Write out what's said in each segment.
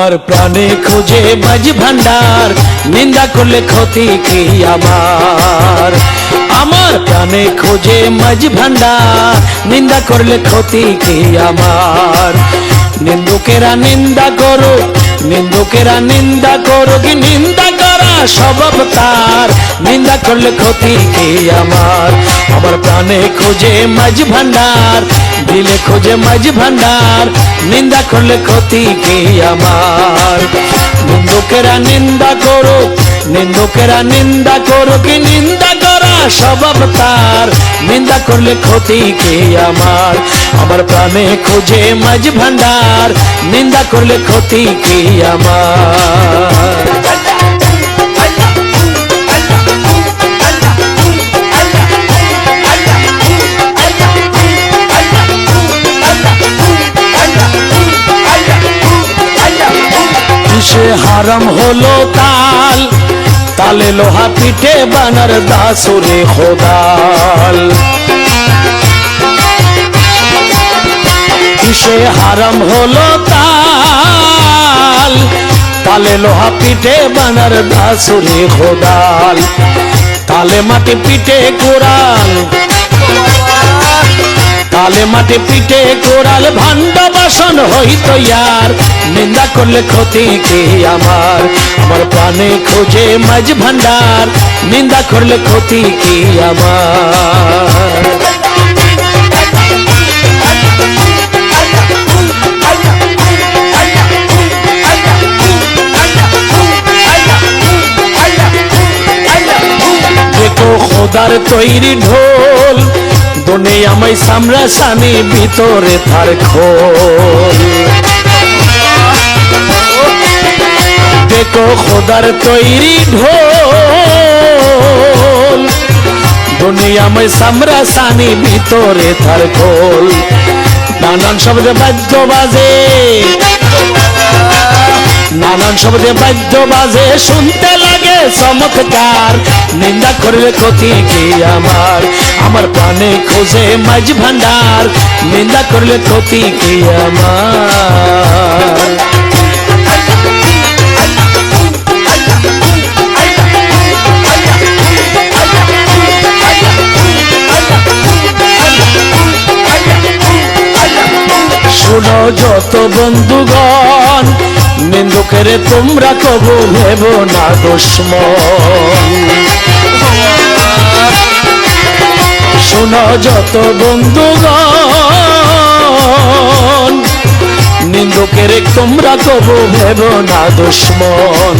আমার প্রাণে খোঁজে মাঝ ভান্ডার, নিন্দা করলে ক্ষতি কি আমার। আমার প্রাণে খোঁজে মাঝ ভান্ডার, নিন্দা করলে ক্ষতি কি আমার। নিন্দুকেরা নিন্দা করো, নিন্দুকেরা নিন্দা করো, কি নিন্দা করা স্বভাব তার, নিন্দা করলে ক্ষতি কি আমার। আমার প্রাণে খোঁজে মাঝ ভান্ডার, দিলে খোঁজে মাঝ ভান্ডার, নিন্দা করলে ক্ষতি কি আমার। নিন্দুকেরা নিন্দা করো, নিন্দুকেরা নিন্দা করো, কি নিন্দা করা স্বভাব তার, নিন্দা করলে ক্ষতি কি আমার। আমার প্রাণে খোঁজে মাঝ ভান্ডার, নিন্দা করলে ক্ষতি কি আমার। কিসে হারাম হলো তাল, তালে লোহা পিঠে বানার দাসুরে খোদাল। কিসে হারাম হলো তাল, তালে লোহা পিঠে বানার দাসুরে খোদাল। তালে মাটি পিঠে কোরাল, তালে মাটি পিঠে কোরাল, ভাণ্ড বাসন হইতো ইয়ার, নিন্দা করলে ক্ষতি কি আমার। আমার প্রাণে খোঁজে মাঝ ভান্ডার, নিন্দা করলে ক্ষতি কি আমার। দেখো খোদার তৈরি ঢোল, দোনে আমায় সামরা সানি, ভিতরে তার খোল। দেখো খোদার তৈরি ঢোল, দোনে আমায় সামরা সানি, ভিতরে তার খোল। নানান শব্দে বাদ্য বাজে, নানান শব্দে বাদ্য বাজে, শুনতে লাগে চমৎকার, নিন্দা করলে ক্ষতি কি আমার। আমার প্রাণে খোঁজে মাঝ ভান্ডার, নিন্দা করলে ক্ষতি কি আমার। শুনো যত বন্ধুগণ, নিন্দুকেরে তোমরা কবু ভেব না দুশ্মন। শুনো যত বন্ধুগণ, নিন্দুকেরে তোমরা কবু ভেব না দুশ্মন।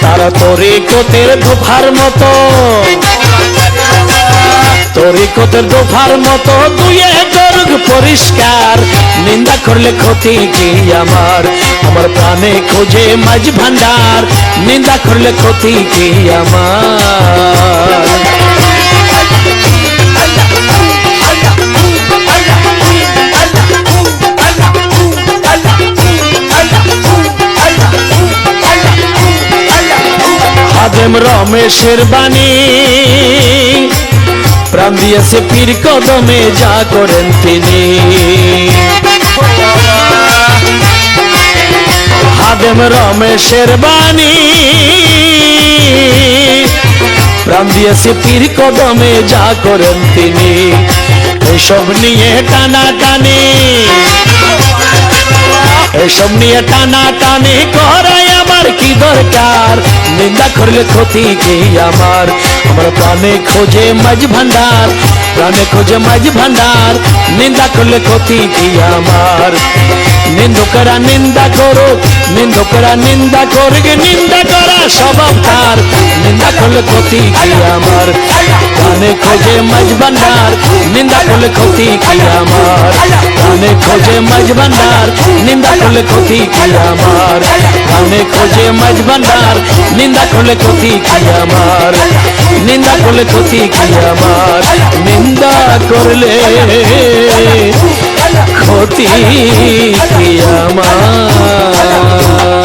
তারা তরিকতের দোফার মতো, তরিকতের দোফার মতো, দুয়ে করুক পরিষ্কার, নিন্দা করলে ক্ষতি কি আমার। আমার প্রাণে খোঁজে মাঝ ভান্ডার, নিন্দা করলে ক্ষতি কি আমার। খাদেম রমেশের বাণী, প্রাণ দিয়েছে পীর কদমে, যা করেন তিনি। খাদেম রমেশের বাণী, প্রাণ দিয়েছে পীর কদমে, যা করেন তিনি। এসব নিয়ে টানাটানি, এসব নিয়ে টানাটানি করাই আমার কি দরকার, নিন্দা করলে ক্ষতি কি আমার। আমার প্রাণে খোঁজে মাঝ ভান্ডার, প্রাণে খোঁজে মাঝ ভান্ডার, নিন্দা করলে ক্ষতি কি আমার। নিন্দুকেরা নিন্দা করো, নিন্দুকেরা নিন্দা করবে, নিন্দা করা স্বভাব তার, নিন্দা করলে ক্ষতি কি আমার। প্রাণে খোঁজে মাঝ ভান্ডার, নিন্দা করলে ক্ষতি কি আমার। প্রাণে খোঁজে মাঝ ভান্ডার, নিন্দা করলে ক্ষতি কি আমার। প্রাণে খোঁজে মাঝ ভান্ডার, নিন্দা করলে ক্ষতি কি আমার। নিন্দা করলে ক্ষতি কি আমার। নিন্দা করলে ক্ষতি কি আমার।